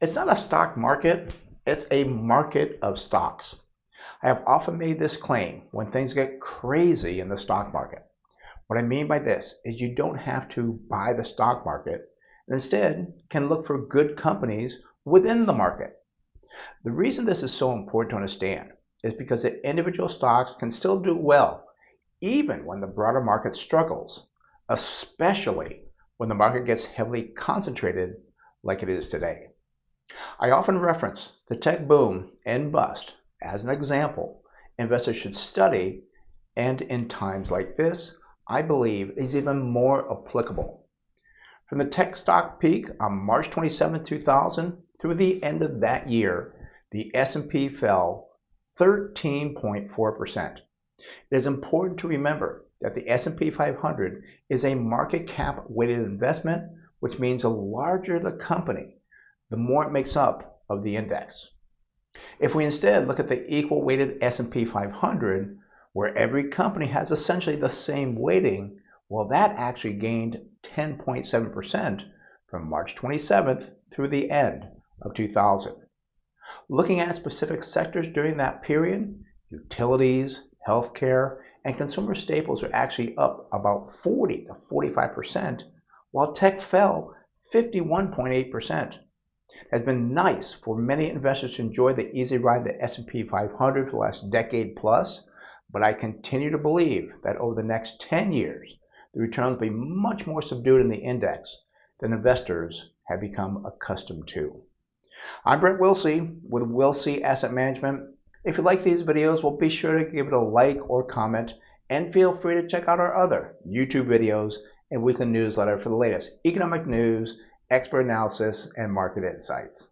It's not a stock market, it's a market of stocks. I have often made this claim when things get crazy in the stock market. What I mean by this is you don't have to buy the stock market, and instead can look for good companies within the market. The reason this is so important to understand is because the individual stocks can still do well even when the broader market struggles, especially when the market gets heavily concentrated like it is today. I often reference the tech boom and bust as an example investors should study, and in times like this, I believe is even more applicable. From the tech stock peak on March 27, 2000 through the end of that year, the S&P fell 13.4%. It is important to remember that the S&P 500 is a market cap weighted investment, which means the larger the company, the more it makes up of the index. If we instead look at the equal weighted S&P 500, where every company has essentially the same weighting, well, that actually gained 10.7% from March 27th through the end of 2000. Looking at specific sectors during that period, utilities, healthcare, and consumer staples are actually up about 40 to 45%, while tech fell 51.8%. It has been nice for many investors to enjoy the easy ride the S&P 500 for the last decade plus, but I continue to believe that over the next 10 years, the returns will be much more subdued in the index than investors have become accustomed to. I'm Brent Wilsey with Wilsey Asset Management. If you like these videos, well, be sure to give it a like or comment, and feel free to check out our other YouTube videos and weekly newsletter for the latest economic news, expert analysis, and market insights.